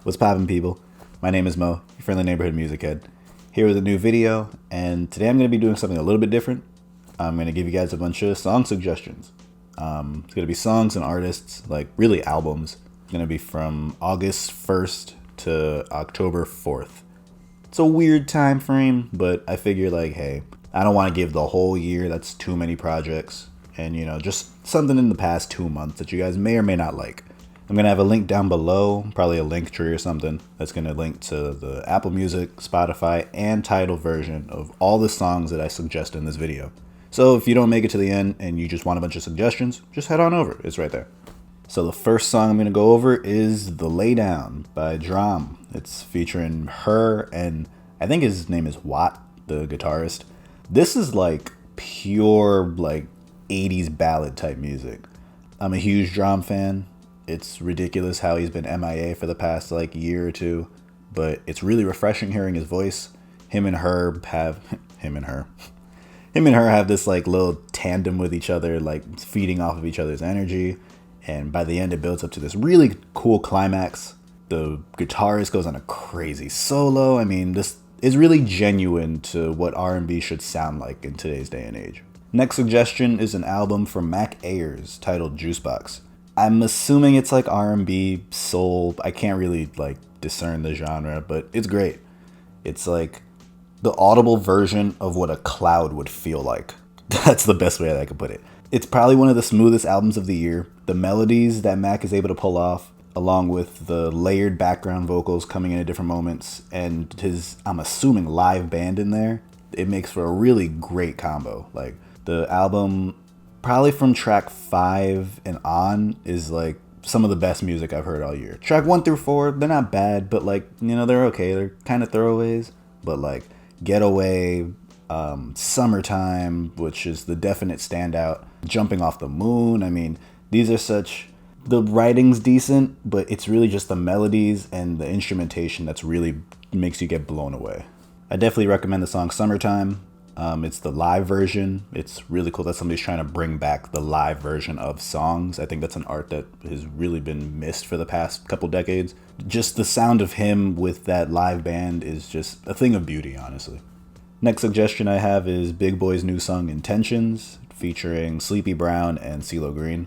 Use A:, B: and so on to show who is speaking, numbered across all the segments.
A: What's poppin', people? My name is Mo, your friendly neighborhood music head. Here with a new video, and today I'm going to be doing something a little bit different. I'm going to give you guys a bunch of song suggestions. It's going to be songs and artists, like really albums. It's going to be from August 1st to October 4th. It's a weird time frame, but I figure like, hey, I don't want to give the whole year. That's too many projects. And, just something in the past 2 months that you guys may or may not like. I'm going to have a link down below, probably a link tree or something, that's going to link to the Apple Music, Spotify, and Tidal version of all the songs that I suggest in this video. So if you don't make it to the end and you just want a bunch of suggestions, just head on over. It's right there. So the first song I'm going to go over is The Lay Down by Drum. It's featuring H.E.R. and I think his name is Watt, the guitarist. This is like pure like 80s ballad type music. I'm a huge Drum fan. It's ridiculous how he's been MIA for the past like year or two, but it's really refreshing hearing his voice. Him and her have this like little tandem with each other, like feeding off of each other's energy. And by the end, it builds up to this really cool climax. The guitarist goes on a crazy solo. I mean, this is really genuine to what R&B should sound like in today's day and age. Next suggestion is an album from H.E.R's titled Juicebox. I'm assuming it's like R&B, soul. I can't really like discern the genre, but it's great. It's like the audible version of what a cloud would feel like. That's the best way that I could put it. It's probably one of the smoothest albums of the year. The melodies that Mac is able to pull off, along with the layered background vocals coming in at different moments, and his, I'm assuming, live band in there, it makes for a really great combo. Like the album, probably from track 5 and on, is like some of the best music I've heard all year. Track 1 through 4, they're not bad, but like, they're okay. They're kind of throwaways. But like Getaway, Summertime, which is the definite standout, Jumping Off the Moon. I mean, these are such, the writing's decent, but it's really just the melodies and the instrumentation that's really makes you get blown away. I definitely recommend the song Summertime. It's the live version. It's really cool that somebody's trying to bring back the live version of songs. I think that's an art that has really been missed for the past couple decades. Just the sound of him with that live band is just a thing of beauty, honestly. Next suggestion I have is Big Boy's new song Intentions, featuring Sleepy Brown and Cee-Lo Green.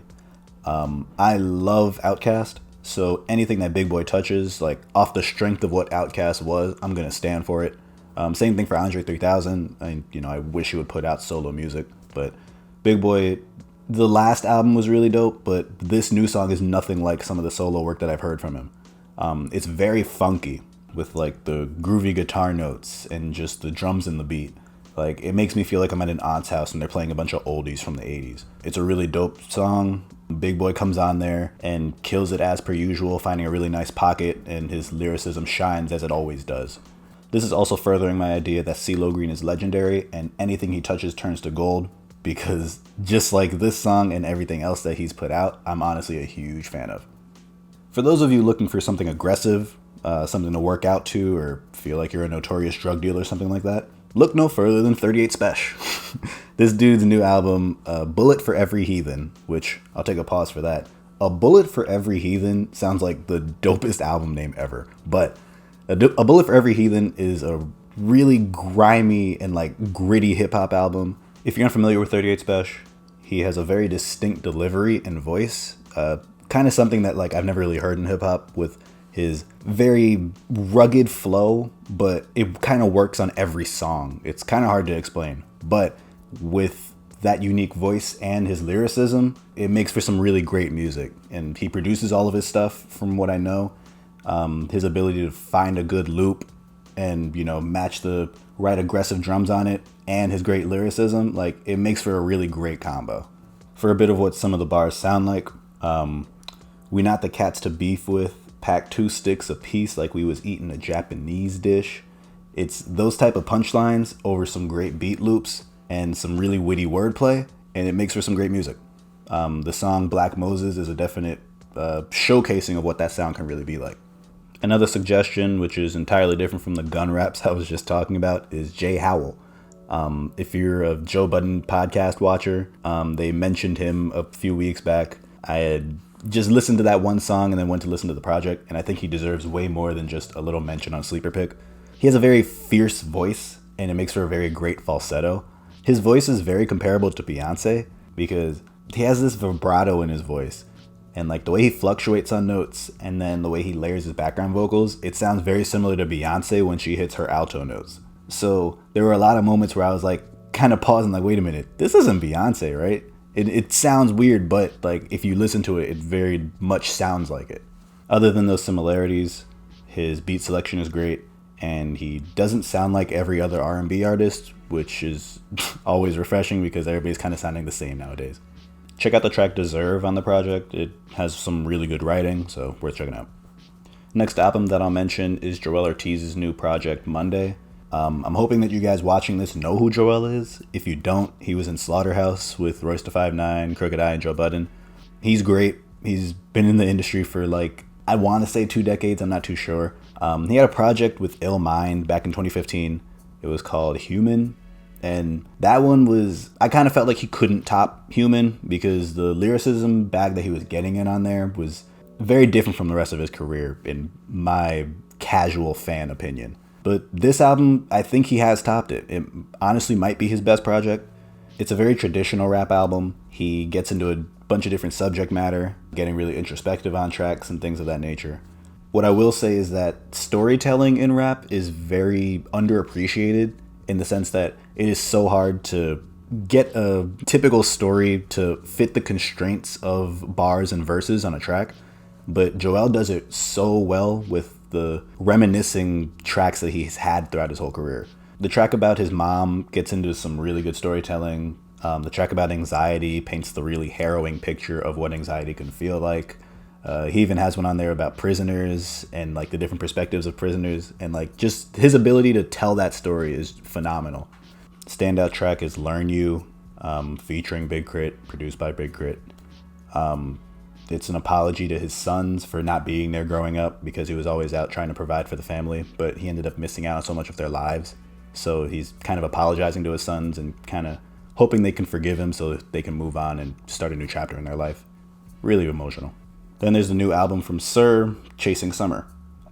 A: I love Outkast, so anything that Big Boy touches, like off the strength of what Outkast was, I'm going to stand for it. Same thing for Andre 3000. I wish he would put out solo music, but Big Boy, the last album was really dope, but this new song is nothing like some of the solo work that I've heard from him. It's very funky with like the groovy guitar notes and just the drums and the beat. Like it makes me feel like I'm at an aunt's house and they're playing a bunch of oldies from the 80s. It's a really dope song. Big Boy comes on there and kills it as per usual, finding a really nice pocket, and his lyricism shines as it always does. This is also furthering my idea that Cee-Lo Green is legendary and anything he touches turns to gold, because just like this song and everything else that he's put out, I'm honestly a huge fan of. For those of you looking for something aggressive, something to work out to, or feel like you're a notorious drug dealer or something like that, look no further than 38 Special. This dude's new album, Bullet for Every Heathen, which I'll take a pause for that. A Bullet for Every Heathen sounds like the dopest album name ever, but A Bullet for Every Heathen is a really grimy and like gritty hip hop album. If you're unfamiliar with 38 Special, he has a very distinct delivery and voice. Kind of something that like I've never really heard in hip hop, with his very rugged flow, but it kind of works on every song. It's kind of hard to explain, but with that unique voice and his lyricism, it makes for some really great music. And he produces all of his stuff, from what I know. His ability to find a good loop and, match the right aggressive drums on it, and his great lyricism, like it makes for a really great combo. For a bit of what some of the bars sound like, we not the cats to beef with, pack 2 sticks apiece like we was eating a Japanese dish. It's those type of punchlines over some great beat loops and some really witty wordplay, and it makes for some great music. The song Black Moses is a definite showcasing of what that sound can really be like. Another suggestion, which is entirely different from the gun raps I was just talking about, is J.Howell. If you're a Joe Budden podcast watcher, they mentioned him a few weeks back. I had just listened to that one song and then went to listen to the project, and I think he deserves way more than just a little mention on Sleeper Pick. He has a very fierce voice, and it makes for a very great falsetto. His voice is very comparable to Beyonce because he has this vibrato in his voice, and like the way he fluctuates on notes and then the way he layers his background vocals, it sounds very similar to Beyonce when she hits her alto notes. So there were a lot of moments where I was like kind of pausing, like, wait a minute, this isn't Beyonce, right? It sounds weird, but like if you listen to it, it very much sounds like it. Other than those similarities, his beat selection is great, and he doesn't sound like every other R&B artist, which is always refreshing because everybody's kind of sounding the same nowadays. Check out the track Deserve on the project. It has some really good writing, so worth checking out. Next album that I'll mention is Joell Ortiz's new project, Monday. I'm hoping that you guys watching this know who Joell is. If you don't, he was in Slaughterhouse with Royce da 5'9", Crooked I, and Joe Budden. He's great. He's been in the industry for like, I want to say 2 decades. I'm not too sure. He had a project with Ill Mind back in 2015. It was called Human. And that one was, I kind of felt like he couldn't top Human because the lyricism bag that he was getting in on there was very different from the rest of his career, in my casual fan opinion. But this album, I think he has topped it. It honestly might be his best project. It's a very traditional rap album. He gets into a bunch of different subject matter, getting really introspective on tracks and things of that nature. What I will say is that storytelling in rap is very underappreciated in the sense that it is so hard to get a typical story to fit the constraints of bars and verses on a track. But Joell does it so well with the reminiscing tracks that he's had throughout his whole career. The track about his mom gets into some really good storytelling. The track about anxiety paints the really harrowing picture of what anxiety can feel like. He even has one on there about prisoners and like the different perspectives of prisoners, and like just his ability to tell that story is phenomenal. Standout track is Learn You, featuring Big K.R.I.T, produced by Big K.R.I.T. It's an apology to his sons for not being there growing up because he was always out trying to provide for the family, but he ended up missing out on so much of their lives. So he's kind of apologizing to his sons and kind of hoping they can forgive him so that they can move on and start a new chapter in their life. Really emotional. Then there's the new album from H.E.R, Chasing Summer.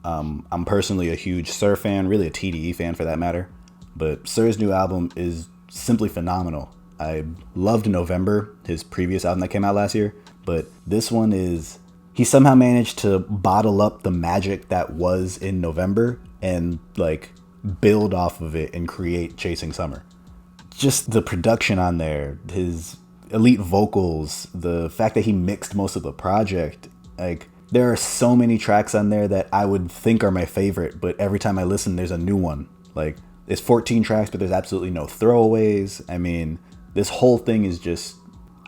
A: I'm personally a huge H.E.R fan, really a TDE fan for that matter, but H.E.R's new album is simply phenomenal. I loved November, his previous album that came out last year, but this one is, he somehow managed to bottle up the magic that was in November and like build off of it and create Chasing Summer. Just the production on there, his elite vocals, the fact that he mixed most of the project, like there are so many tracks on there that I would think are my favorite, but every time I listen there's a new one. Like it's 14 tracks, but there's absolutely no throwaways. I mean, this whole thing is just,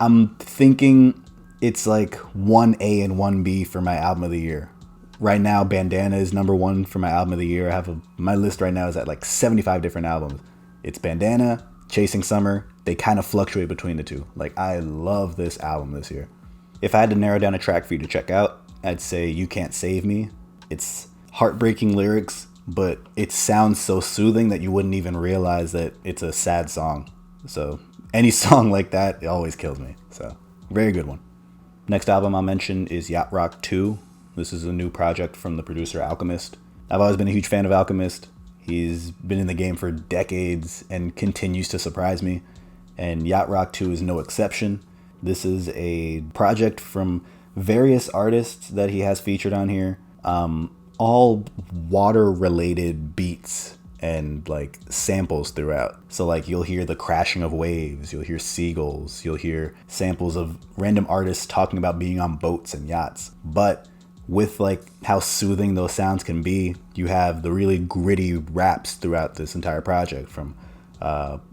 A: I'm thinking it's like 1A and 1B for my album of the year. Right now, Bandana is number 1 for my album of the year. I have my list right now is at like 75 different albums. It's Bandana, Chasing Summer. They kind of fluctuate between the two. Like, I love this album this year. If I had to narrow down a track for you to check out, I'd say You Can't Save Me. It's heartbreaking lyrics, but it sounds so soothing that you wouldn't even realize that it's a sad song. So any song like that, it always kills me. So very good one. Next album I'll mention is Yacht Rock 2. This is a new project from the producer Alchemist. I've always been a huge fan of Alchemist. He's been in the game for decades and continues to surprise me. And Yacht Rock 2 is no exception. This is a project from various artists that he has featured on here. All water-related beats and like samples throughout. So like you'll hear the crashing of waves, you'll hear seagulls, you'll hear samples of random artists talking about being on boats and yachts. But with like how soothing those sounds can be, you have the really gritty raps throughout this entire project, from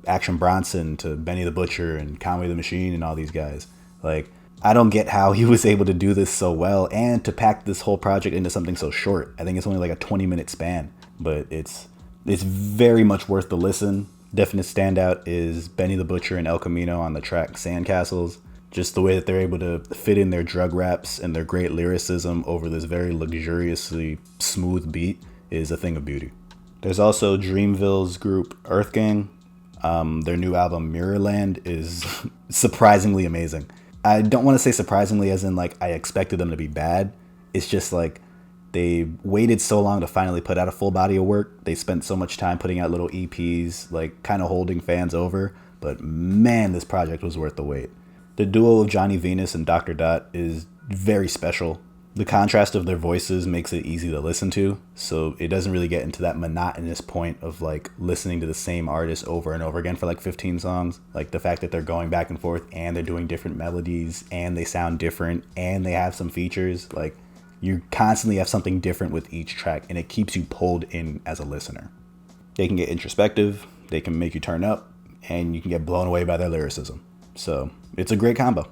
A: Action Bronson to Benny the Butcher and Conway the Machine and all these guys. Like, I don't get how he was able to do this so well and to pack this whole project into something so short. I think it's only like a 20-minute span, but it's very much worth the listen. Definite standout is Benny the Butcher and El Camino on the track Sandcastles. Just the way that they're able to fit in their drug raps and their great lyricism over this very luxuriously smooth beat is a thing of beauty. There's also Dreamville's group Earth Gang. Their new album Mirrorland is surprisingly amazing. I don't want to say surprisingly as in like I expected them to be bad. It's just like they waited so long to finally put out a full body of work. They spent so much time putting out little EPs, like kind of holding fans over. But man, this project was worth the wait. The duo of Johnny Venus and Dr. Dot is very special. The contrast of their voices makes it easy to listen to, so it doesn't really get into that monotonous point of like listening to the same artist over and over again for like 15 songs. Like the fact that they're going back and forth and they're doing different melodies and they sound different and they have some features. Like you constantly have something different with each track and it keeps you pulled in as a listener. They can get introspective, they can make you turn up, and you can get blown away by their lyricism. So it's a great combo.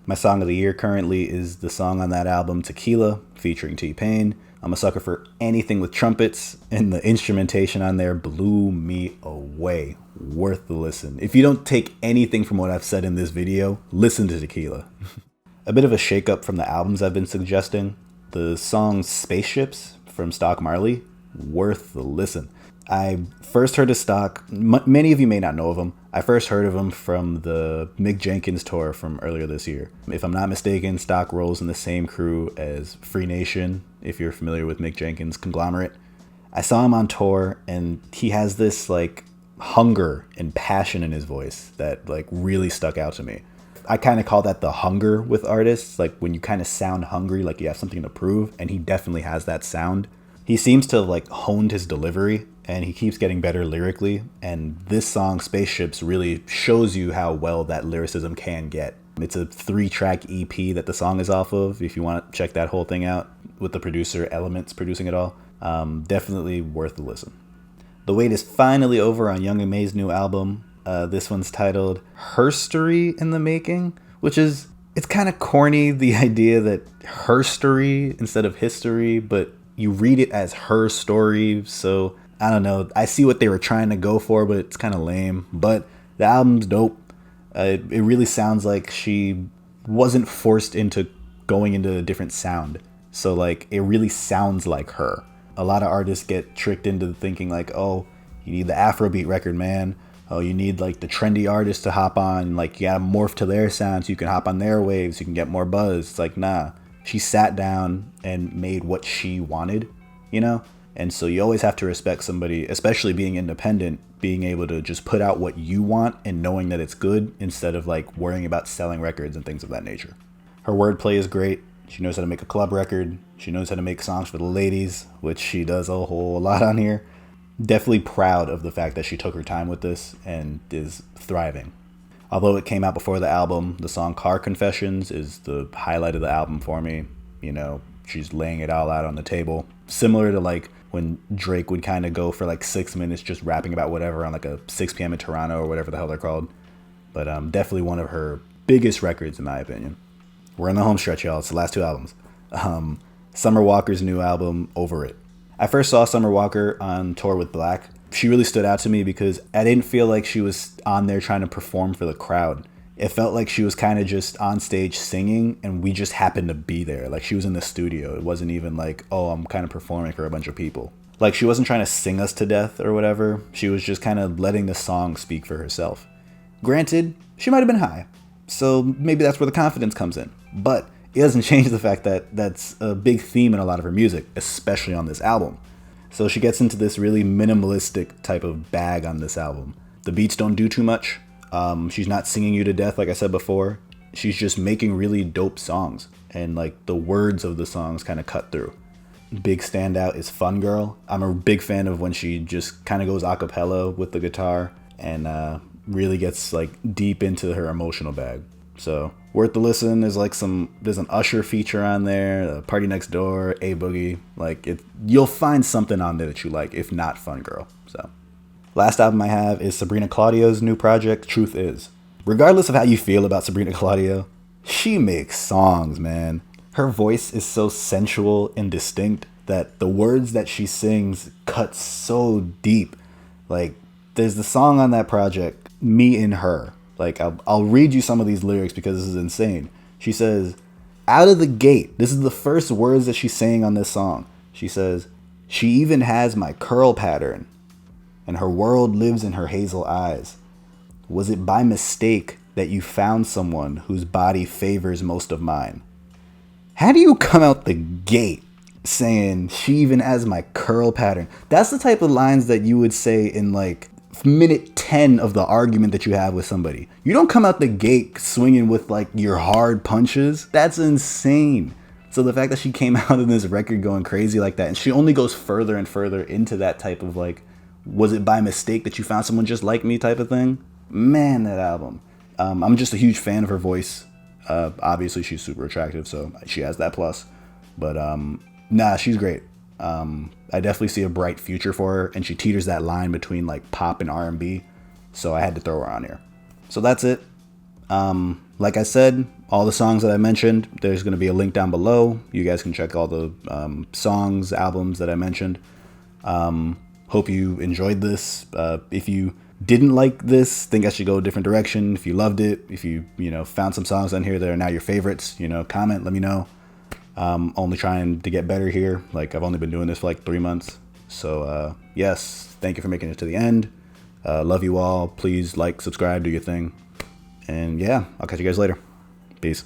A: My song of the year currently is the song on that album, Tequila, featuring T-Pain. I'm a sucker for anything with trumpets, and the instrumentation on there blew me away. Worth the listen. If you don't take anything from what I've said in this video, listen to Tequila. A bit of a shakeup from the albums I've been suggesting. The song Spaceships from Stock Marley, worth the listen. I first heard of Stock, many of you may not know of him. I first heard of him from the Mick Jenkins tour from earlier this year. If I'm not mistaken, Stock rolls in the same crew as Free Nation, if you're familiar with Mick Jenkins' conglomerate. I saw him on tour and he has this like hunger and passion in his voice that like really stuck out to me. I kind of call that the hunger with artists, like when you kind of sound hungry, like you have something to prove, and he definitely has that sound. He seems to have like honed his delivery and he keeps getting better lyrically. And this song, Spaceships, really shows you how well that lyricism can get. It's a 3-track EP that the song is off of. If you want to check that whole thing out with the producer Elements producing it all, definitely worth the listen. The wait is finally over on Young M.A's new album. This one's titled Herstory in the Making, which is, it's kind of corny, the idea that herstory instead of history, but you read it as her story. So I don't know. I see what they were trying to go for, but it's kind of lame. But the album's dope. It really sounds like she wasn't forced into going into a different sound. So like it really sounds like her. A lot of artists get tricked into thinking like, oh, you need the Afrobeat record, man. Oh, you need like the trendy artists to hop on. Like you gotta morph to their sound so you can hop on their waves. You can get more buzz. It's like, nah. She sat down and made what she wanted, you know? And so you always have to respect somebody, especially being independent, being able to just put out what you want and knowing that it's good instead of like worrying about selling records and things of that nature. Her wordplay is great. She knows how to make a club record. She knows how to make songs for the ladies, which she does a whole lot on here. Definitely proud of the fact that she took her time with this and is thriving. Although it came out before the album, the song Car Confessions is the highlight of the album for me. You know, she's laying it all out on the table. Similar to like when Drake would kind of go for like 6 minutes just rapping about whatever on like a 6 p.m. in Toronto or whatever the hell they're called. But definitely one of her biggest records in my opinion. We're in the home stretch, y'all. It's the last 2 albums. Summer Walker's new album, Over It. I first saw Summer Walker on tour with Black. She really stood out to me because I didn't feel like she was on there trying to perform for the crowd. It felt like she was kind of just on stage singing and we just happened to be there. Like she was in the studio. It wasn't even like, oh, I'm kind of performing for a bunch of people. Like she wasn't trying to sing us to death or whatever. She was just kind of letting the song speak for herself. Granted, she might have been high. So maybe that's where the confidence comes in. But it doesn't change the fact that that's a big theme in a lot of her music, especially on this album. So she gets into this really minimalistic type of bag on this album. The beats don't do too much. She's not singing you to death, like I said before. She's just making really dope songs. And like the words of the songs kind of cut through. Big standout is Fun Girl. I'm a big fan of when she just kind of goes a cappella with the guitar and really gets like deep into her emotional bag. So worth the listen. There's an Usher feature on there, Party Next Door, A Boogie. Like you'll find something on there that you like, if not Fun Girl. So last album I have is Sabrina Claudio's new project, Truth Is. Regardless of how you feel about Sabrina Claudio, she makes songs, man. Her voice is so sensual and distinct that the words that she sings cut so deep. Like there's the song on that project, Me and Her. Like, I'll read you some of these lyrics because this is insane. She says, out of the gate, this is the first words that she's saying on this song. She says, she even has my curl pattern, and her world lives in her hazel eyes. Was it by mistake that you found someone whose body favors most of mine. How do you come out the gate saying she even has my curl pattern? That's the type of lines that you would say in like minute 10 of the argument that you have with somebody. You don't come out the gate swinging with like your hard punches. That's insane. So the fact that she came out in this record going crazy like that, and she only goes further and further into that type of like, was it by mistake that you found someone just like me type of thing? Man, that album. I'm just a huge fan of her voice. Obviously she's super attractive, so she has that plus. But nah, she's great. I definitely see a bright future for her, and she teeters that line between like pop and R&B, so I had to throw her on here. So that's it. Like I said, all the songs that I mentioned, there's going to be a link down below. You guys can check all the songs, albums that I mentioned. Hope you enjoyed this. If you didn't like this, think I should go a different direction. If you loved it, if you found some songs on here that are now your favorites, comment, let me know. Only trying to get better here. Like, I've only been doing this for like 3 months. So, yes, thank you for making it to the end. Love you all. Please like, subscribe, do your thing. And yeah, I'll catch you guys later. Peace.